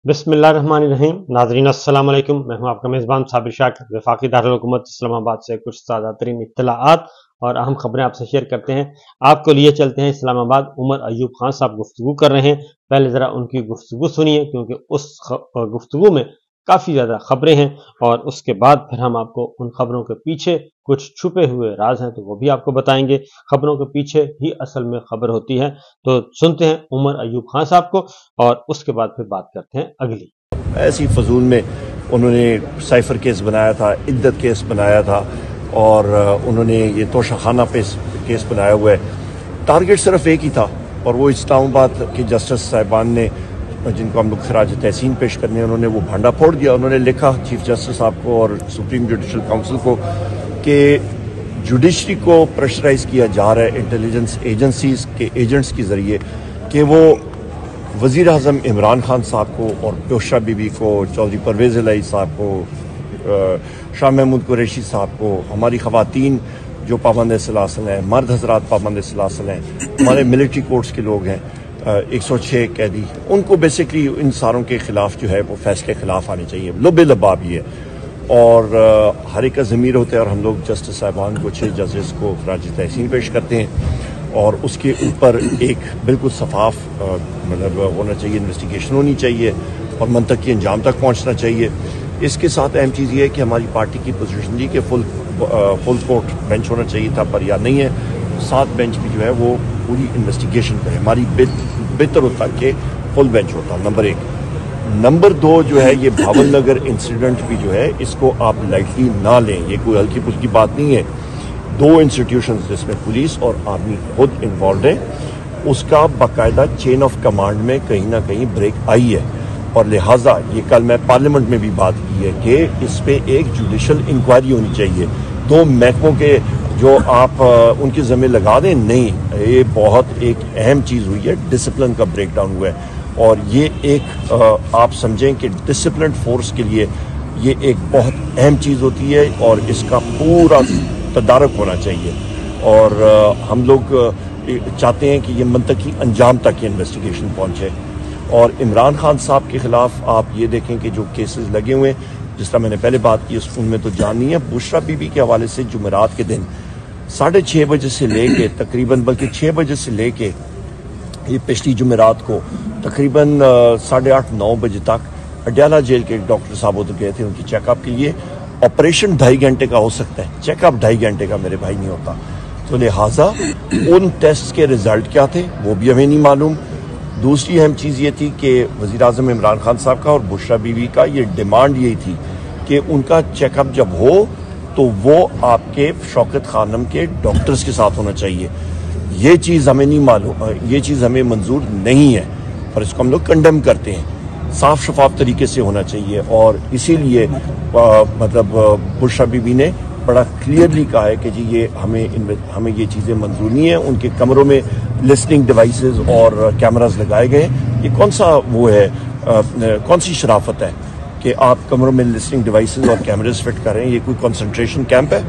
बिस्मिल्लाहिर्रहमानिर्रहीम। नाज़रीन अस्सलाम वालेकुम। मैं हूं आपका मेज़बान साबिर शाकिर। वफाकी दारुल हुकूमत इस्लामाबाद से कुछ ताज़ा तरीन इत्तलाआत और अहम खबरें आपसे शेयर करते हैं। आपको लिए चलते हैं इस्लामाबाद। उमर अयूब खान साहब गुफ्तगू कर रहे हैं। पहले ज़रा उनकी गुफ्तगू सुनिए, क्योंकि उस गुफ्तगू में काफ़ी ज़्यादा खबरें हैं और उसके बाद फिर हम आपको उन खबरों के पीछे कुछ छुपे हुए राज हैं तो वो भी आपको बताएंगे। खबरों के पीछे ही असल में खबर होती है। तो सुनते हैं उमर अयूब खान साहब को और उसके बाद फिर बात करते हैं अगली। ऐसी फजूल में उन्होंने साइफर केस बनाया था, इद्दत केस बनाया था और उन्होंने ये तोशाखाना केस बनाया हुआ है। टारगेट सिर्फ एक ही था और वो इस्लामाबाद के जस्टिस साहिबान ने, जिनको हम लोग खराज तहसीन पेश करने, उन्होंने वो भांडा फोड़ दिया। उन्होंने लिखा चीफ जस्टिस साहब को और सुप्रीम जुडिशल काउंसिल को कि जुडिशरी को प्रेशराइज किया जा रहा है इंटेलिजेंस एजेंसीज के एजेंट्स के ज़रिए कि वो वज़ीर आज़म इमरान खान साहब को और प्योशा बीबी को, चौधरी परवेज़ इलाही साहब को, शाह महमूद कुरैशी साहब को, हमारी ख़वातीन जो पाबंद सलासल हैं, मर्द हजरात पाबंद सलासल हैं, हमारे मिलिट्री कोर्ट्स के लोग हैं, 106 कैदी, उनको बेसिकली इन सारों के ख़िलाफ़ जो है वो फैसले खिलाफ आने चाहिए। लुब लबाब ही है और हर एक का ज़मीर होता है और हम लोग जस्टिस साहिबान को 6 जजेस को खराज तहसीन पेश करते हैं और उसके ऊपर एक बिल्कुल शफाफ मतलब होना चाहिए, इन्वेस्टिगेशन होनी चाहिए और मंतकी अंजाम तक पहुंचना चाहिए। इसके साथ अहम चीज़ ये है कि हमारी पार्टी की पोजीशन थी कि फुल कोर्ट बेंच होना चाहिए था, पर या नहीं है। 7 बेंच भी जो है वो पूरी इन्वेस्टिगेशन करें। हमारी बेहतर होता कि फुल बेंच होता, नंबर 1। नंबर 2 जो है ये भावल नगर इंसिडेंट भी जो है इसको आप लाइटली ना लें, ये कोई हल्की फुल्की बात नहीं है। 2 इंस्टीट्यूशंस जिसमें पुलिस और आर्मी खुद इन्वॉल्व है, उसका बाकायदा चेन ऑफ कमांड में कहीं ना कहीं ब्रेक आई है और लिहाजा ये कल मैं पार्लियामेंट में भी बात की है कि इस पे एक जुडिशल इंक्वायरी होनी चाहिए। 2 महकमों के जो आप उनके ज़िम्मे लगा दें, नहीं, ये बहुत एक अहम चीज़ हुई है, डिसिप्लिन का ब्रेक डाउन हुआ है और ये एक आप समझें कि डिसिप्लिन फोर्स के लिए ये एक बहुत अहम चीज़ होती है और इसका पूरा तदारक होना चाहिए और हम लोग चाहते हैं कि ये मंतकी अंजाम तक ये इन्वेस्टिगेशन पहुंचे। और इमरान खान साहब के खिलाफ आप ये देखें कि जो केसेस लगे हुए हैं, जिस तरह मैंने पहले बात की उनमें तो जान नहीं है। बुशरा बीबी के हवाले से जुमेरात के दिन 6:30 बजे से लेके तकरीबन, बल्कि 6 बजे से लेके ये पिछली जुमेरात को तकरीबन 8:30-9 बजे तक अडयाला जेल के एक डॉक्टर साहब उधर गए थे उनकी चेकअप के लिए। ऑपरेशन 2.5 घंटे का हो सकता है, चेकअप 2.5 घंटे का मेरे भाई नहीं होता। तो लिहाजा उन टेस्ट के रिजल्ट क्या थे वो भी हमें नहीं मालूम। दूसरी अहम चीज़ ये थी कि वज़ीर आज़म इमरान खान साहब का और बुशरा बीवी का ये डिमांड यही थी कि उनका चेकअप जब हो तो वो आपके शौकत खानम के डॉक्टर्स के साथ होना चाहिए। ये चीज़ हमें नहीं मालूम, ये चीज़ हमें मंजूर नहीं है और इसको हम लोग कंडेम करते हैं। साफ शफाफ तरीके से होना चाहिए और इसीलिए मतलब बुशरा बीबी ने बड़ा क्लियरली कहा है कि जी ये हमें ये चीज़ें मंजूर नहीं है। उनके कमरों में लिसनिंग डिवाइसेस और कैमरास लगाए गए। ये कौन सा वो है, कौन सी शराफत है कि आप कमरों में लिसनिंग डिवाइसेस और कैमरास फिट कर रहे हैं? ये कोई कंसंट्रेशन कैंप है?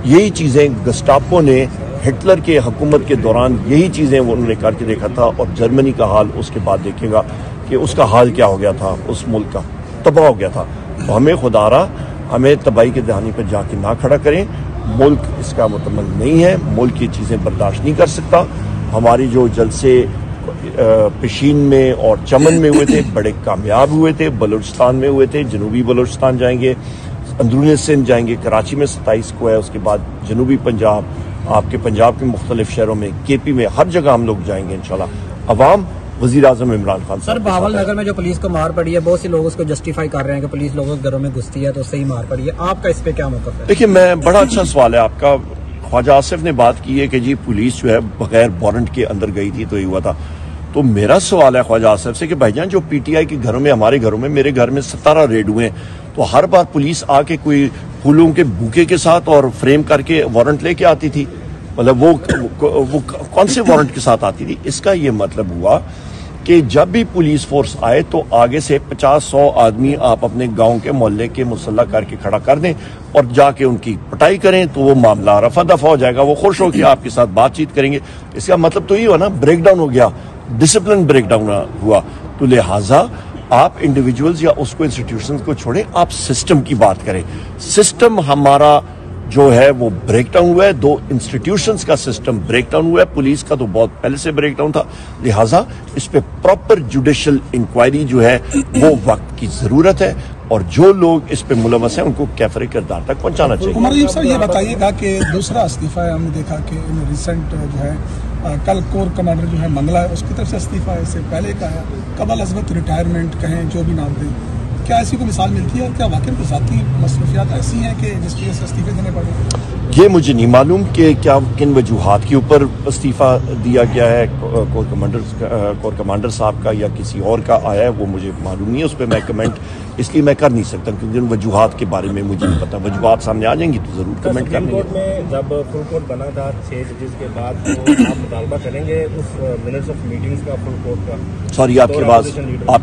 यही चीज़ें गस्टापो ने हिटलर के हुकूमत के दौरान यही चीज़ें वो उन्होंने करके देखा था और जर्मनी का हाल उसके बाद देखेगा कि उसका हाल क्या हो गया था, उस मुल्क का तबाह हो गया था। तो हमें खुदारा हमें तबाही के दहानी पर जाके ना खड़ा करें। मुल्क इसका मुतमन नहीं है, मुल्क ये चीज़ें बर्दाश्त नहीं कर सकता। हमारी जो जलसे पेशीन में और चमन में हुए थे बड़े कामयाब हुए थे, बलूचिस्तान में हुए थे, जनूबी बलूचिस्तान जाएंगे, अंदरूनी सिंध जाएंगे, कराची में 27 को है, उसके बाद जनूबी पंजाब, आपके पंजाब के मुख्तलिफ शहरों में, केपी में, हर जगह हम लोग जाएंगे इंशाल्लाह। अवाम वज़ीर आज़म इमरान खान सर, भावल नगर में जो पुलिस को मार पड़ी है, बहुत से लोग उसको जस्टिफाई कर रहे हैं कि पुलिस लोगों के घरों में घुसती है तो सही मार पड़ी है। आपका इस पे क्या मौक़िफ़ है? देखिए, मैं बड़ा अच्छा सवाल है आपका। ख्वाजा आसिफ ने बात की है कि जी पुलिस जो है बगैर वारंट के अंदर गई थी तो ये हुआ था। तो मेरा सवाल है ख्वाजा आसिफ से कि भाईजान जो पीटीआई के घरों में, हमारे घरों में, मेरे घर में 17 रेड हुए हैं, तो हर बार पुलिस आके कोई फूलों के बुके के साथ और फ्रेम करके वारंट लेके आती थी? मतलब वो कौन से वारंट के साथ आती थी? इसका ये मतलब हुआ कि जब भी पुलिस फोर्स आए तो आगे से 50-100 आदमी आप अपने गांव के मोहल्ले के मुसल्ला करके खड़ा कर दें और जाके उनकी पिटाई करें तो वो मामला रफा दफा हो जाएगा। वो खुश होकर आपके साथ बातचीत करेंगे। इसका मतलब तो ये हुआ ना, ब्रेक डाउन हो गया, डिसिप्लिन ब्रेक डाउन हुआ। तो लिहाजा آپ انڈیویجولز یا اس کو انسٹیٹیوشنز کو چھوڑیں, آپ سسٹم کی بات کریں. سسٹم ہمارا جو ہے وہ بریک ڈاؤن ہوا ہے, 2 انسٹیٹیوشنز کا سسٹم بریک ڈاؤن ہوا ہے. پولیس کا تو بہت پہلے سے بریک ڈاؤن تھا, لہٰذا اس پہ پراپر جوڈیشل انکوائری جو ہے وہ وقت کی ضرورت ہے, اور جو لوگ اس پہ ملوث ہیں ان کو کیفر کردار تک پہنچانا چاہیے. عمر ایوب صاحب یہ بتائیے گا کہ دوسرا استعفیٰ ہے, ہم نے دیکھا کہ ریسنٹ جو ہے کل کور کمانڈر جو ہے منگلا ہے اس کی طرف سے استعفیٰ ہے, اس سے پہلے کا ہے قبل ازمت ریٹائرمنٹ کہیں جو بھی نام دیں, کیا ایسی کوئی مثال ملتی ہے, اور کیا واقعی کوئی ذاتی مصروفیات ایسی ہیں کہ جس کی وجہ سے استعفے دینے پڑے؟ یہ مجھے نہیں معلوم کہ کیا کن وجوہات کے اوپر استعفیٰ دیا گیا ہے, کور کمانڈر صاحب کا یا کسی اور کا آیا ہے, وہ مجھے معلوم نہیں ہے. اس پہ میں کمنٹ اس لیے میں کر نہیں سکتا کیونکہ ان وجوہات کے بارے میں مجھے نہیں پتا. وجوہات سامنے آ جائیں گی تو ضرور کمنٹ کر لیں گے. سپریم کورٹ میں جب فل کورٹ بنا تھا 6 ججز کے بعد, تو آپ مطالبہ کریں گے اس منٹس آف میٹنگز کا فل کورٹ کا؟ سوری, آپ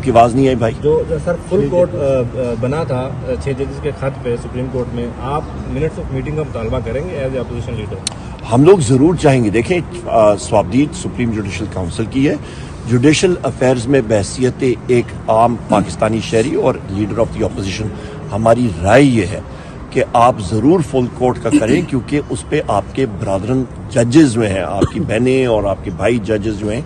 کی آواز نہیں آئی بھائی. جو سر فل کورٹ بنا تھا 6 ججز کے خط پہ سپریم کورٹ میں, آپ منٹس آف میٹنگ کا مطالبہ کریں گے ایز اے اپوزیشن لیڈر؟ ہم لوگ ضرور چاہیں گے. دیکھیں, سوابدید سپریم جوڈیشل کونسل کی ہے. جوڈیشل افیئرز میں بحیثیت ایک عام پاکستانی شہری اور لیڈر آف دی اپوزیشن ہماری رائے یہ ہے کہ آپ ضرور فل کورٹ کا کریں, کیونکہ اس پہ آپ کے برادرن ججز جو ہیں, آپ کی بہنیں اور آپ کے بھائی ججز جو ہیں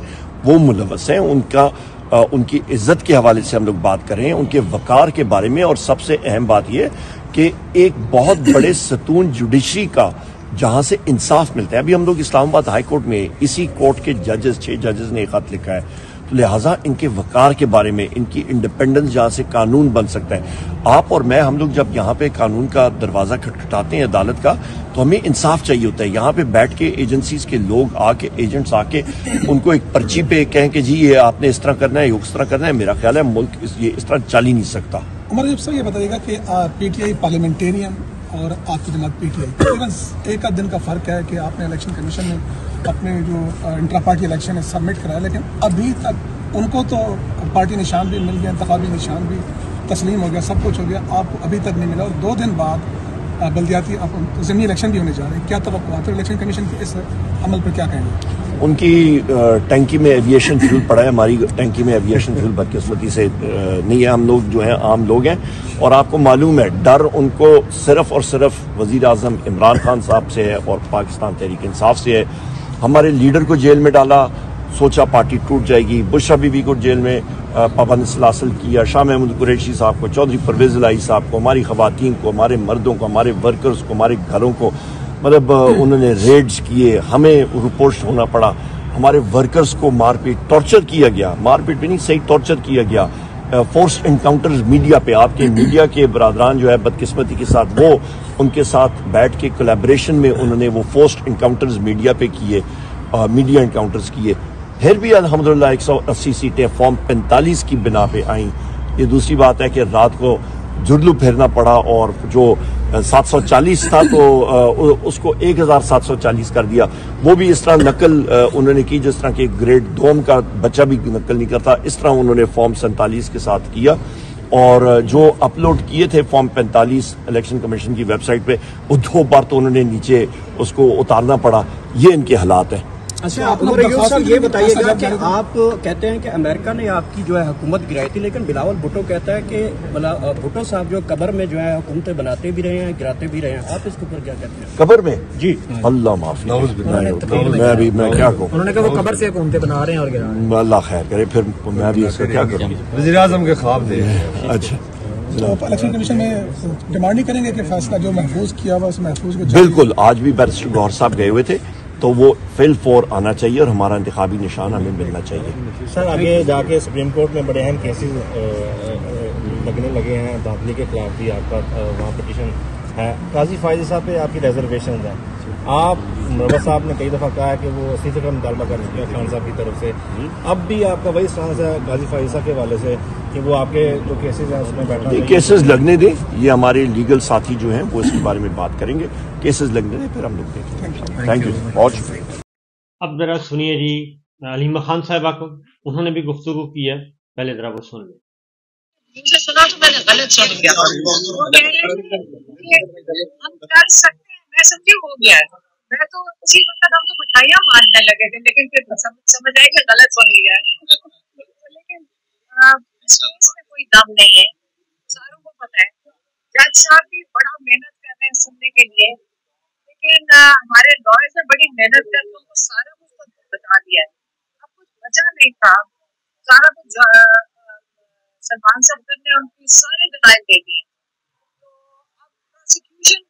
وہ ملوث ہیں. ان کی عزت کے حوالے سے ہم لوگ بات کر رہے ہیں, ان کے وقار کے بارے میں. اور سب سے اہم بات یہ کہ ایک بہت بڑے ستون جوڈیشری کا جہاں سے انصاف ملتا ہے. ابھی ہم لوگ اسلام آباد ہائی کورٹ میں اسی کورٹ کے ججز 6 ججز نے ایک خط لکھا ہے, تو لہٰذا ان کے وقار کے بارے میں, ان کی انڈیپینڈنس جہاں سے قانون بن سکتا ہے. آپ اور میں, ہم لوگ جب یہاں پہ قانون کا دروازہ کھٹکھٹاتے ہیں عدالت کا, تو ہمیں انصاف چاہیے ہوتا ہے. یہاں پہ بیٹھ کے ایجنسیز کے لوگ آ کے, ایجنٹس آ کے ان کو ایک پرچی پہ کہیں کہ جی یہ آپ نے اس طرح کرنا ہے, یہ اس طرح کرنا ہے, میرا خیال ہے ملک یہ اس طرح چل ہی نہیں سکتا. عمر ایوب صاحب یہ بتائیے گا کہ پی ٹی آئی پارلیمنٹیرین اور آپ کی جماعت پی ٹی آئی, ایک آدھ دن کا فرق ہے کہ آپ نے الیکشن کمیشن میں اپنے جو انٹرا پارٹی الیکشن ہے سبمٹ کرایا, لیکن ابھی تک ان کو تو پارٹی نشان بھی مل گیا, انتخابی نشان بھی تسلیم ہو گیا, سب کچھ ہو گیا, آپ کو ابھی تک نہیں ملا. اور 2 دن بعد بلدیاتی ضمنی الیکشن بھی ہونے جا رہے ہیں, کیا توقعات ہے الیکشن کمیشن کے اس عمل پر, کیا کہیں گے؟ ان کی ٹینکی میں ایویشن فیول پڑا ہے, ہماری ٹینکی میں ایویشن فیول بدقسمتی سے نہیں ہے. ہم لوگ جو ہیں عام لوگ ہیں, اور آپ کو معلوم ہے ڈر ان کو صرف اور صرف وزیر اعظم عمران خان صاحب سے ہے اور پاکستان تحریک انصاف سے ہے. ہمارے لیڈر کو جیل میں ڈالا, سوچا پارٹی ٹوٹ جائے گی. بشرا بی بی کو جیل میں پابند سلاسل کیا, شاہ محمود قریشی صاحب کو, چودھری پرویز الہی صاحب کو, ہماری خواتین کو, ہمارے مردوں کو, ہمارے ورکرز کو, ہمارے گھروں کو مطلب انہوں نے ریڈز کیے, ہمیں رپورٹ ہونا پڑا. ہمارے ورکرز کو مار پیٹ ٹارچر کیا گیا, مار پیٹ بھی نہیں صحیح ٹارچر کیا گیا. فورس انکاؤنٹرز میڈیا پہ, آپ کے میڈیا کے برادران جو ہے بدقسمتی کے ساتھ وہ ان کے ساتھ بیٹھ کے کولیبریشن میں انہوں نے وہ فورس انکاؤنٹرز میڈیا پہ کیے, میڈیا انکاؤنٹرز کیے. پھر بھی الحمدللہ 180 سیٹیں فارم 45 کی بنا پہ آئیں. یہ دوسری بات ہے کہ رات کو جرلو پھیرنا پڑا, اور جو 740 تھا تو اس کو 1740 کر دیا. وہ بھی اس طرح نقل انہوں نے کی جس طرح کہ گریڈ 2 کا بچہ بھی نقل نہیں کرتا, اس طرح انہوں نے فارم 47 کے ساتھ کیا. اور جو اپلوڈ کیے تھے فارم 45 الیکشن کمیشن کی ویب سائٹ پہ, وہ 2 بار تو انہوں نے نیچے اس کو اتارنا پڑا. یہ ان کے حالات ہیں. اچھا عمر ایوب صاحب یہ بتائیے گا کہ آپ کہتے ہیں کہ امریکہ نے آپ کی جو ہے حکومت گرائی تھی, لیکن بلاول بھٹو کہتا ہے کہ بھٹو صاحب جو قبر میں جو ہے حکومتیں بناتے بھی رہے ہیں, گراتے بھی رہے ہیں, آپ اس کے اوپر کیا کہتے ہیں؟ قبر میں جی اللہ معافی, میں کیا کہوں, انہوں نے کہا وہ قبر سے حکومتیں بنا رہے ہیں اور گرا رہے ہیں. اللہ خیر کرے, پھر میں بھی اس کا کیا کروں. وزیر اعظم کے خواب تھے. اچھا, الیکشن کمیشن میں ڈیمانڈ نہیں کریں گے کہ فیصلہ جو محفوظ کیا ہوا اس محفوظ کو بالکل. آج بھی بیرسٹر گوہر صاحب گئے ہوئے تھے, تو وہ فل فور آنا چاہیے اور ہمارا انتخابی نشان ہمیں ملنا چاہیے. سر آگے جا کے سپریم کورٹ میں بڑے اہم کیسز لگنے لگے ہیں, داخلے کے خلاف بھی آپ کا وہاں پٹیشن ہے. قاضی فائز صاحب پہ آپ کی ریزرویشن ہیں. آپ مروت صاحب نے کئی دفعہ کہا ہے کہ وہ استعفے کا مطالبہ کر چکے ہیں خان صاحب کی طرف سے. اب بھی آپ کا وہی اسٹانس ہے قاضی فائز صاحب کے حوالے سے کہ وہ آپ کے جو کیسز ہیں اس میں بیٹھنا یہ کیسز لگنے دیں, یہ ہمارے لیگل ساتھی جو ہیں وہ اس کے بارے میں بات کریں گے. کیسز لگنے دیں, پھر ہم لوگ دیکھیں گے. تھینک یو, بہت شکریہ. اب ذرا سنیے جی علیمہ خان صاحبہ کو, انہوں نے بھی گفتگو کی ہے, پہلے ذرا وہ سن لیں. مجھے سنا تو میں نے غلط سن لیا. ہم کر سکتے ہیں, میں سمجھی ہو گیا ہے. میں تو اسی وقت ہم تو مٹھائیاں مارنے لگے تھے, لیکن پھر سمجھ آئے کہ غلط سن لیا ہے. لیکن اس میں हम नहीं है, सारों को पता है। जज साहब भी बड़ा मेहनत कर रहे हैं सुनने के लिए, लेकिन हमारे लॉयर्स ने बड़ी मेहनत करके उनको सारा कुछ तो बता दिया है। अब कुछ बचा नहीं था, सारा कुछ सलमान सफदर ने उनकी सारे दलाइल दे दिए। तो अब प्रोसिक्यूशन,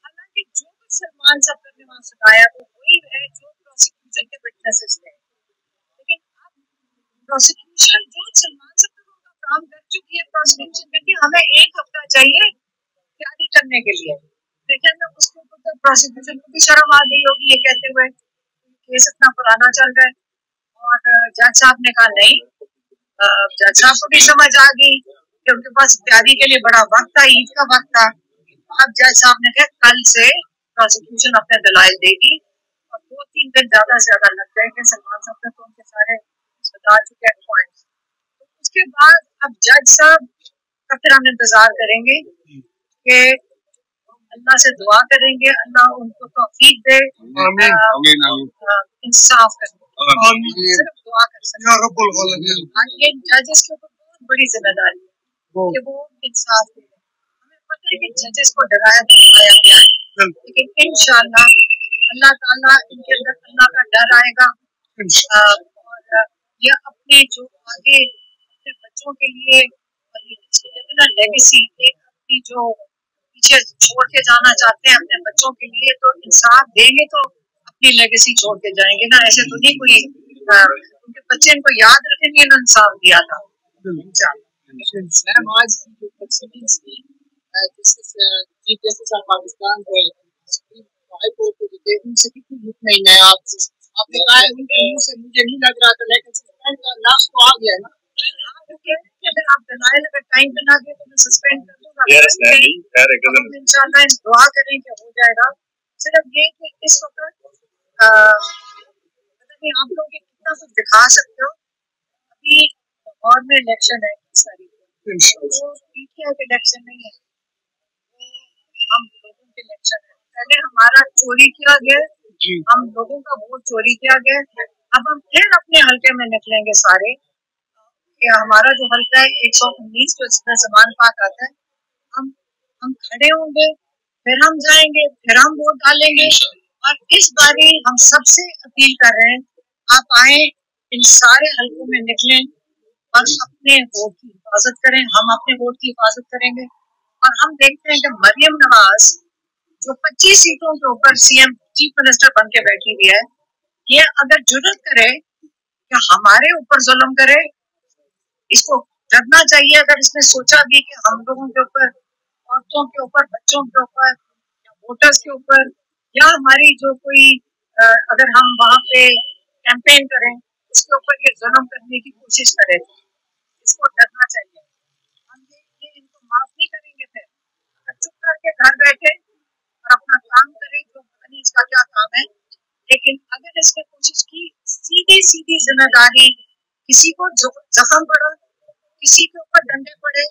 हालांकि जो कुछ सलमान सफदर ने वहाँ सुनाया वो वही है जो प्रोसिक्यूशन के विटनेसेस थे, लेकिन अब प्रोसिक्यूशन जो सलमान सफदर उनका काम कर चुकी है, प्रोसिक्यूशन कहती है हमें 1 हफ्ता चाहिए तैयारी करने के लिए, लेकिन उसके ऊपर तो प्रोसिक्यूशन को भी शर्म आ गई होगी ये कहते हुए केस इतना पुराना चल रहा है। और जज साहब ने कहा नहीं, जज साहब को भी समझ आ गई कि उनके पास तैयारी के लिए बड़ा वक्त था, ईद का वक्त था। अब जज साहब ने कहा कल से प्रोसिक्यूशन अपने दलाइल देगी और 2-3 दिन ज्यादा से ज्यादा लग जाएंगे। सलमान साहब ने तो उनके सारे बता चुके हैं पॉइंट्स। उसके बाद अब जज साहब का फिर हम इंतजार करेंगे कि अल्लाह से दुआ करेंगे, अल्लाह उनको तौफीक दे इंसाफ करने, सिर्फ दुआ कर सकते। ये जजेस के ऊपर बहुत बड़ी जिम्मेदारी है कि वो इंसाफ दे। हमें पता है कि जजेस को डराया धमकाया गया है, लेकिन इंशाअल्लाह अल्लाह ताला इनके अंदर अल्लाह का डर आएगा और ये अपने जो आगे अपने बच्चों के लिए लेगेसी एक अपनी जो पीछे छोड़ के जाना चाहते हैं अपने बच्चों के लिए, तो इंसाफ देंगे तो अपनी लेगेसी छोड़ के जाएंगे ना, ऐसे तो नहीं कोई उनके बच्चे इनको याद रखेंगे ना इंसाफ दिया था। मैम आज जो प्रोसीडिंग्स थी chief justice of Pakistan high court के थे उनसे कितनी मुतमईन है आपने कहा है उनके मुंह से मुझे नहीं लग रहा था, लेकिन सस्पेंड का लास्ट तो आ गया है ना। अगर आप दलाइल अगर टाइम पे ना दे तो मैं सस्पेंड कर दूंगा। इंशाल्लाह दुआ करें कि हो जाएगा। सिर्फ ये कि इस वक्त आप लोग कितना कुछ दिखा सकते हो, अभी लाहौर में इलेक्शन है सारी, तो पीटीआई का इलेक्शन नहीं है, हम लोगों के इलेक्शन है। पहले हमारा चोरी किया गया, हम लोगों का वोट चोरी किया गया, अब हम फिर अपने हल्के में निकलेंगे सारे कि हमारा जो हल्का है 119 जो इसमें ज़मान पाक आता है, हम खड़े होंगे, फिर हम जाएंगे, फिर हम वोट डालेंगे। और इस बारी हम सबसे अपील कर रहे हैं आप आए, इन सारे हल्कों में निकलें और अपने वोट की हिफाजत करें। हम अपने वोट की हिफाजत करेंगे और हम देखते हैं कि मरियम नवाज जो 25 सीटों के ऊपर सीएम चीफ मिनिस्टर बन के बैठी हुई है, ये अगर जुर्रत करे कि हमारे ऊपर जुल्म करे, इसको डरना चाहिए। अगर इसने सोचा भी कि हम लोगों के ऊपर, औरतों के ऊपर, बच्चों के ऊपर, वोटर्स के ऊपर, या हमारी जो कोई अगर हम वहाँ पे कैंपेन करें उसके ऊपर ये जुल्म करने की कोशिश करे, इसको डरना चाहिए। हम ये इनको माफ नहीं करेंगे। फिर अगर चुप करके घर बैठे और अपना काम करे, जो पता नहीं इसका क्या काम है, लेकिन अगर इसने कोशिश की सीधी सीधी जिम्मेदारी, किसी को जख्म पड़ा, किसी के ऊपर डंडे पड़े,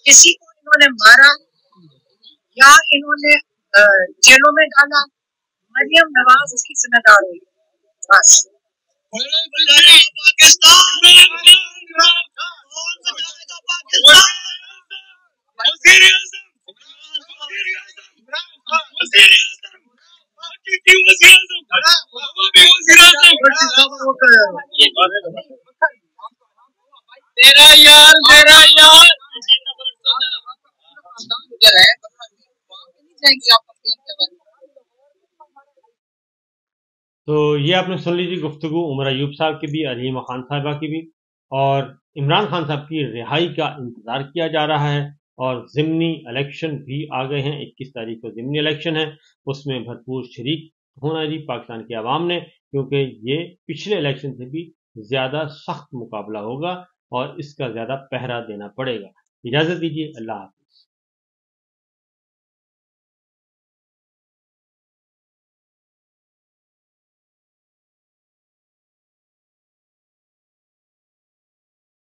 किसी को इन्होंने मारा या इन्होंने जेलों में डाला, मरियम नवाज उसकी जिम्मेदार हुई। बस तेरा यार तो ये आपने सुन लीजिए गुफ्तगू उमर अयूब साहब की भी, अलीमा खान साहिबा की भी, और इमरान खान साहब की रिहाई का इंतज़ार किया जा रहा है। और ज़िमनी इलेक्शन भी आ गए हैं, 21 तारीख को ज़िमनी इलेक्शन है, उसमें भरपूर शरीक होना जी पाकिस्तान के अवाम ने, क्योंकि ये पिछले इलेक्शन से भी ज़्यादा सख्त मुकाबला होगा और इसका ज़्यादा पहरा देना पड़ेगा। इजाज़त दीजिए, अल्लाह हाफ़िज़।